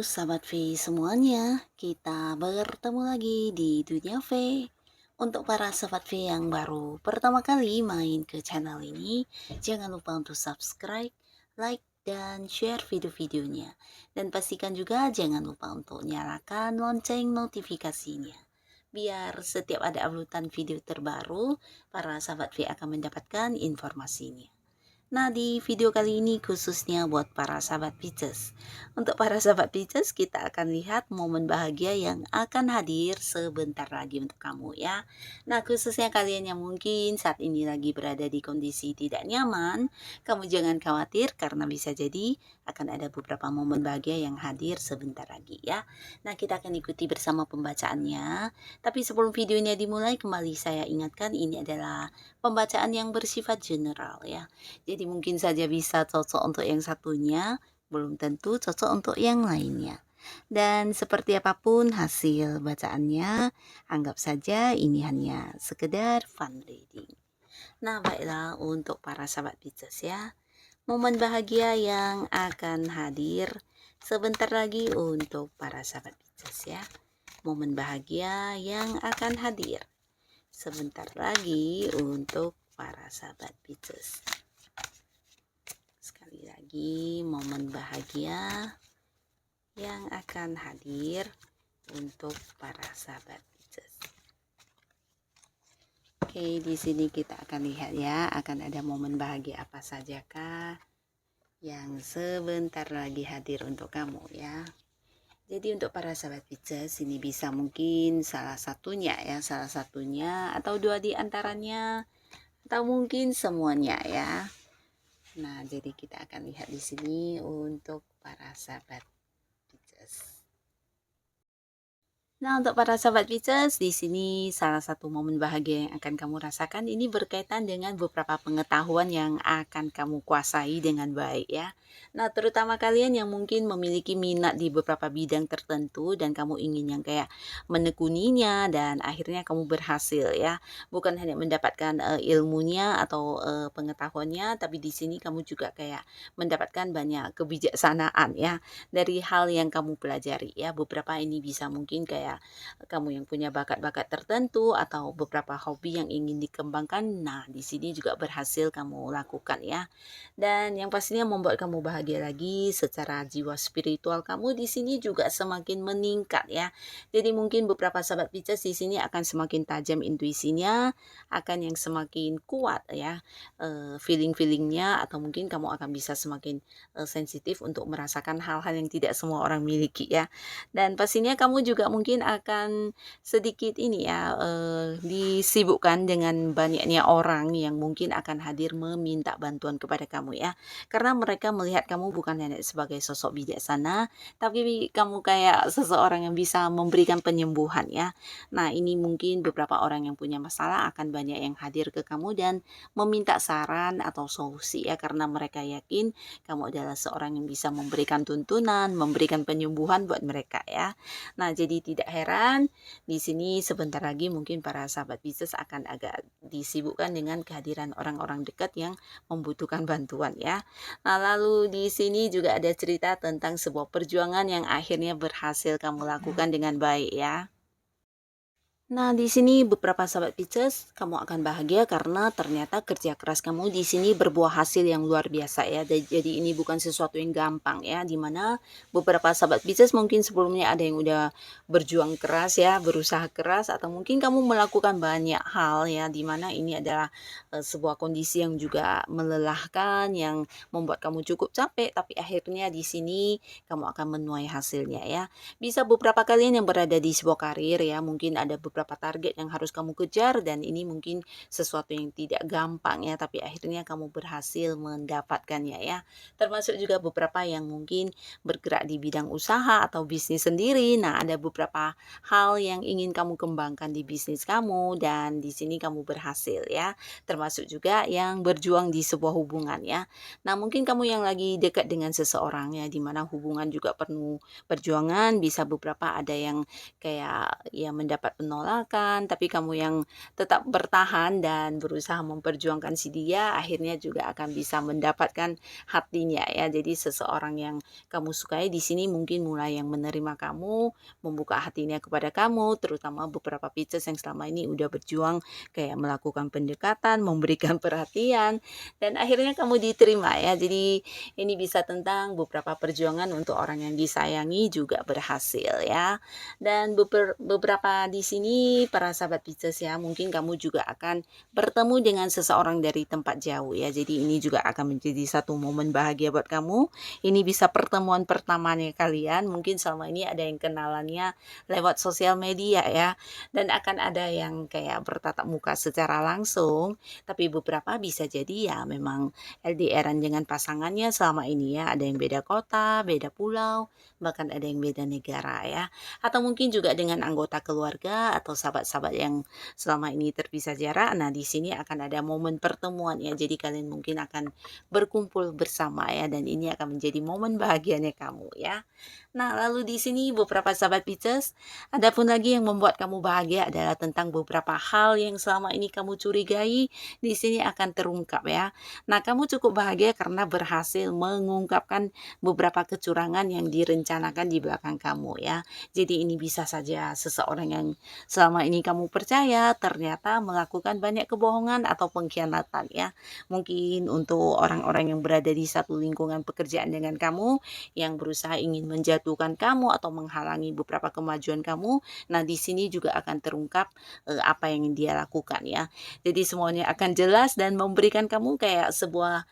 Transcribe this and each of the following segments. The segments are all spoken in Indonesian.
Sahabat V semuanya, kita bertemu lagi di Dunia V. Untuk para Sahabat V yang baru pertama kali main ke channel ini, jangan lupa untuk subscribe, like, dan share video-videonya. Dan pastikan juga jangan lupa untuk nyalakan lonceng notifikasinya. Biar setiap ada uploadan video terbaru, para Sahabat V akan mendapatkan informasinya. Nah, di video kali ini khususnya buat para sahabat Pisces. Untuk para sahabat Pisces, kita akan lihat momen bahagia yang akan hadir sebentar lagi untuk kamu ya. Nah, khususnya kalian yang mungkin saat ini lagi berada di kondisi tidak nyaman, kamu jangan khawatir karena bisa jadi akan ada beberapa momen bahagia yang hadir sebentar lagi ya. Nah, kita akan ikuti bersama pembacaannya. Tapi sebelum videonya dimulai, kembali saya ingatkan ini adalah pembacaan yang bersifat general ya. Jadi mungkin saja bisa cocok untuk yang satunya, belum tentu cocok untuk yang lainnya. Dan seperti apapun hasil bacaannya, anggap saja ini hanya sekedar fun reading. Nah, baiklah untuk para sahabat Pisces ya. Momen bahagia yang akan hadir sebentar lagi untuk para sahabat Pisces ya. Momen bahagia yang akan hadir sebentar lagi untuk para sahabat Pisces. Sekali lagi, momen bahagia yang akan hadir untuk para sahabat Pisces. Oke, di sini kita akan lihat ya, akan ada momen bahagia apa sajakah yang sebentar lagi hadir untuk kamu ya. Jadi untuk para sahabat Pisces ini bisa mungkin salah satunya ya, atau dua di antaranya atau mungkin semuanya ya. Nah, jadi kita akan lihat di sini untuk para sahabat Pisces. Nah, untuk para sahabat Pisces, di sini salah satu momen bahagia yang akan kamu rasakan ini berkaitan dengan beberapa pengetahuan yang akan kamu kuasai dengan baik ya. Nah, terutama kalian yang mungkin memiliki minat di beberapa bidang tertentu dan kamu ingin yang kayak menekuninya dan akhirnya kamu berhasil ya. Bukan hanya mendapatkan ilmunya atau pengetahuannya, tapi di sini kamu juga kayak mendapatkan banyak kebijaksanaan ya dari hal yang kamu pelajari ya. Beberapa ini bisa mungkin kayak kamu yang punya bakat-bakat tertentu atau beberapa hobi yang ingin dikembangkan. Nah, di sini juga berhasil kamu lakukan ya. Dan yang pastinya membuat kamu bahagia lagi secara jiwa spiritual kamu di sini juga semakin meningkat ya. Jadi mungkin beberapa sahabat Pisces di sini akan semakin tajam intuisinya, akan yang semakin kuat ya feeling-feelingnya, atau mungkin kamu akan bisa semakin sensitif untuk merasakan hal-hal yang tidak semua orang miliki ya. Dan pastinya kamu juga mungkin akan sedikit ini ya disibukkan dengan banyaknya orang yang mungkin akan hadir meminta bantuan kepada kamu ya. Karena mereka melihat kamu bukan hanya sebagai sosok bijaksana, tapi kamu kayak seseorang yang bisa memberikan penyembuhan ya. Nah, ini mungkin beberapa orang yang punya masalah akan banyak yang hadir ke kamu dan meminta saran atau solusi ya, karena mereka yakin kamu adalah seorang yang bisa memberikan tuntunan, memberikan penyembuhan buat mereka ya. Nah, jadi tidak heran di sini sebentar lagi mungkin para sahabat Pisces akan agak disibukkan dengan kehadiran orang-orang dekat yang membutuhkan bantuan ya. Nah, lalu di sini juga ada cerita tentang sebuah perjuangan yang akhirnya berhasil kamu lakukan dengan baik ya. Nah, di sini beberapa sahabat Pisces, kamu akan bahagia karena ternyata kerja keras kamu di sini berbuah hasil yang luar biasa ya. Jadi ini bukan sesuatu yang gampang ya, dimana beberapa sahabat Pisces mungkin sebelumnya ada yang udah berjuang keras ya, berusaha keras, atau mungkin kamu melakukan banyak hal ya, dimana ini adalah sebuah kondisi yang juga melelahkan, yang membuat kamu cukup capek, tapi akhirnya di sini kamu akan menuai hasilnya ya. Bisa beberapa kalian yang berada di sebuah karir ya, mungkin ada beberapa target yang harus kamu kejar dan ini mungkin sesuatu yang tidak gampang ya, tapi akhirnya kamu berhasil mendapatkannya ya. Termasuk juga beberapa yang mungkin bergerak di bidang usaha atau bisnis sendiri. Nah, ada beberapa hal yang ingin kamu kembangkan di bisnis kamu dan di sini kamu berhasil ya. Termasuk juga yang berjuang di sebuah hubungan ya. Nah, mungkin kamu yang lagi dekat dengan seseorang ya, di mana hubungan juga penuh perjuangan, bisa beberapa ada yang kayak ya mendapat penolakan penolakan, tapi kamu yang tetap bertahan dan berusaha memperjuangkan si dia, akhirnya juga akan bisa mendapatkan hatinya ya. Jadi seseorang yang kamu sukai di sini mungkin mulai yang menerima kamu, membuka hatinya kepada kamu, terutama beberapa Pisces yang selama ini udah berjuang kayak melakukan pendekatan, memberikan perhatian, dan akhirnya kamu diterima ya. Jadi ini bisa tentang beberapa perjuangan untuk orang yang disayangi juga berhasil ya. Dan beberapa di sini para sahabat Pisces ya, mungkin kamu juga akan bertemu dengan seseorang dari tempat jauh ya. Jadi ini juga akan menjadi satu momen bahagia buat kamu. Ini bisa pertemuan pertamanya kalian. Mungkin selama ini ada yang kenalannya lewat sosial media ya. Dan akan ada yang kayak bertatap muka secara langsung. Tapi beberapa bisa jadi ya memang LDRan dengan pasangannya selama ini ya. Ada yang beda kota, beda pulau, bahkan ada yang beda negara ya. Atau mungkin juga dengan anggota keluarga atau sahabat-sahabat yang selama ini terpisah jarak. Nah, di sini akan ada momen pertemuan ya. Jadi kalian mungkin akan berkumpul bersama ya, dan ini akan menjadi momen bahagianya kamu ya. Nah, lalu di sini beberapa sahabat Pisces, ada pun lagi yang membuat kamu bahagia adalah tentang beberapa hal yang selama ini kamu curigai, di sini akan terungkap ya. Nah, kamu cukup bahagia karena berhasil mengungkapkan beberapa kecurangan yang direncanakan di belakang kamu ya. Jadi ini bisa saja seseorang yang selama ini kamu percaya ternyata melakukan banyak kebohongan atau pengkhianatan ya. Mungkin untuk orang-orang yang berada di satu lingkungan pekerjaan dengan kamu, yang berusaha ingin menjatuhkan kamu atau menghalangi beberapa kemajuan kamu. Nah, di sini juga akan terungkap apa yang dia lakukan ya. Jadi semuanya akan jelas dan memberikan kamu kayak sebuah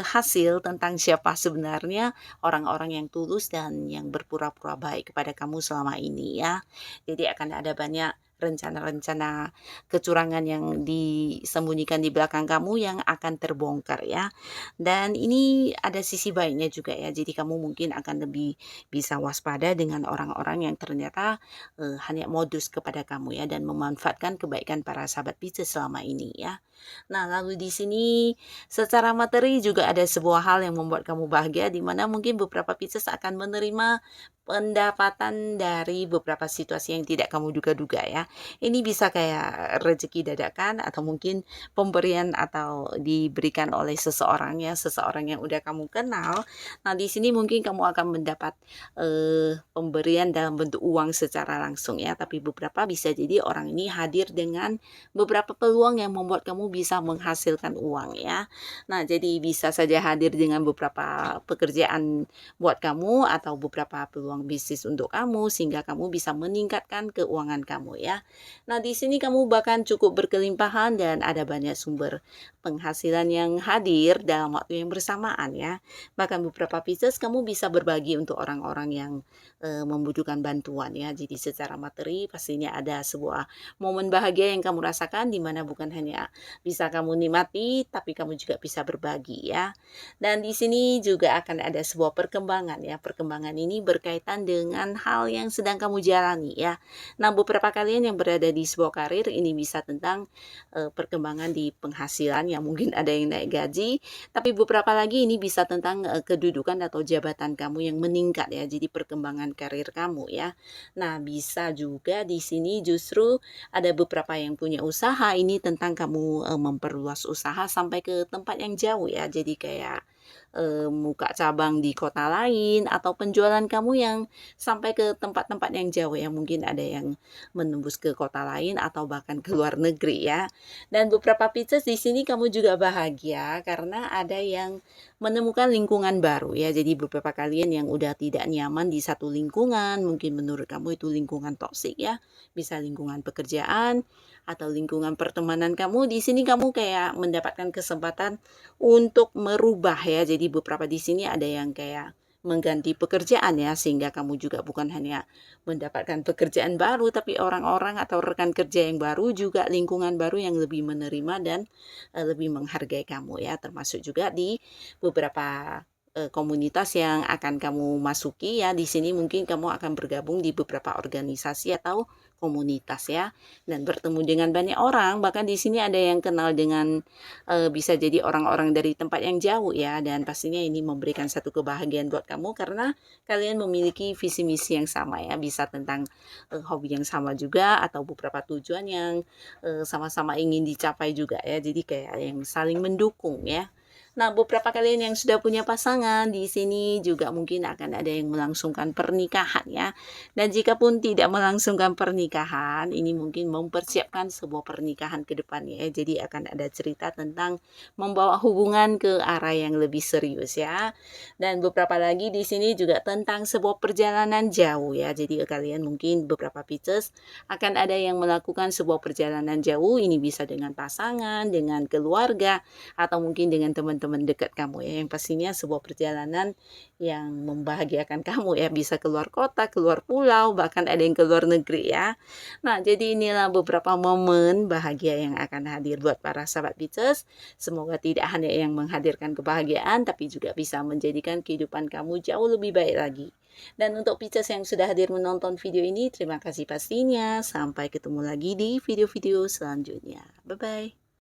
hasil tentang siapa sebenarnya orang-orang yang tulus dan yang berpura-pura baik kepada kamu selama ini ya. Jadi akan ada banyak rencana-rencana kecurangan yang disembunyikan di belakang kamu yang akan terbongkar ya. Dan ini ada sisi baiknya juga ya. Jadi kamu mungkin akan lebih bisa waspada dengan orang-orang yang ternyata hanya modus kepada kamu ya, dan memanfaatkan kebaikan para sahabat Pisces selama ini ya. Nah, lalu di sini secara materi juga ada sebuah hal yang membuat kamu bahagia, di mana mungkin beberapa Pisces akan menerima pendapatan dari beberapa situasi yang tidak kamu duga-duga ya. Ini bisa kayak rezeki dadakan atau mungkin pemberian atau diberikan oleh seseorang ya, seseorang yang udah kamu kenal. Nah, di sini mungkin kamu akan mendapat pemberian dalam bentuk uang secara langsung ya, tapi beberapa bisa jadi orang ini hadir dengan beberapa peluang yang membuat kamu bisa menghasilkan uang ya. Nah, jadi bisa saja hadir dengan beberapa pekerjaan buat kamu atau beberapa peluang bisnis untuk kamu sehingga kamu bisa meningkatkan keuangan kamu ya. Nah, di sini kamu bahkan cukup berkelimpahan dan ada banyak sumber penghasilan yang hadir dalam waktu yang bersamaan ya. Bahkan beberapa Pisces kamu bisa berbagi untuk orang-orang yang membutuhkan bantuan ya. Jadi secara materi pastinya ada sebuah momen bahagia yang kamu rasakan, di mana bukan hanya bisa kamu nikmati tapi kamu juga bisa berbagi ya. Dan di sini juga akan ada sebuah perkembangan ya. Perkembangan ini berkaitan dengan hal yang sedang kamu jalani ya. Nah, beberapa kalian yang berada di sebuah karir ini bisa tentang perkembangan di penghasilan yang mungkin ada yang naik gaji, tapi beberapa lagi ini bisa tentang kedudukan atau jabatan kamu yang meningkat ya. Jadi perkembangan karir kamu ya. Nah, bisa juga di sini justru ada beberapa yang punya usaha, ini tentang kamu memperluas usaha sampai ke tempat yang jauh ya. Jadi kayak buka cabang di kota lain atau penjualan kamu yang sampai ke tempat-tempat yang jauh ya. Mungkin ada yang menembus ke kota lain atau bahkan ke luar negeri ya. Dan beberapa Pisces di sini kamu juga bahagia karena ada yang menemukan lingkungan baru ya. Jadi beberapa kalian yang udah tidak nyaman di satu lingkungan, mungkin menurut kamu itu lingkungan toksik ya. Bisa lingkungan pekerjaan atau lingkungan pertemanan kamu, di sini kamu kayak mendapatkan kesempatan untuk merubah ya. Jadi beberapa di sini ada yang kayak mengganti pekerjaan ya, sehingga kamu juga bukan hanya mendapatkan pekerjaan baru, tapi orang-orang atau rekan kerja yang baru, juga lingkungan baru yang lebih menerima dan lebih menghargai kamu ya. Termasuk juga di beberapa komunitas yang akan kamu masuki ya. Di sini mungkin kamu akan bergabung di beberapa organisasi atau komunitas ya, dan bertemu dengan banyak orang, bahkan di sini ada yang kenal dengan bisa jadi orang-orang dari tempat yang jauh ya, dan pastinya ini memberikan satu kebahagiaan buat kamu karena kalian memiliki visi misi yang sama ya, bisa tentang hobi yang sama juga atau beberapa tujuan yang sama-sama ingin dicapai juga ya, jadi kayak yang saling mendukung ya. Nah, beberapa kalian yang sudah punya pasangan di sini juga mungkin akan ada yang melangsungkan pernikahan ya. Dan jika pun tidak melangsungkan pernikahan, ini mungkin mempersiapkan sebuah pernikahan ke depannya ya. Jadi akan ada cerita tentang membawa hubungan ke arah yang lebih serius ya. Dan beberapa lagi di sini juga tentang sebuah perjalanan jauh ya. Jadi kalian mungkin beberapa Pisces akan ada yang melakukan sebuah perjalanan jauh. Ini bisa dengan pasangan, dengan keluarga, atau mungkin dengan teman-teman dekat kamu ya, yang pastinya sebuah perjalanan yang membahagiakan kamu ya, bisa keluar kota, keluar pulau, bahkan ada yang ke luar negeri ya. Nah, jadi inilah beberapa momen bahagia yang akan hadir buat para sahabat Pisces. Semoga tidak hanya yang menghadirkan kebahagiaan, tapi juga bisa menjadikan kehidupan kamu jauh lebih baik lagi. Dan untuk Pisces yang sudah hadir menonton video ini, terima kasih pastinya. Sampai ketemu lagi di video-video selanjutnya. Bye-bye.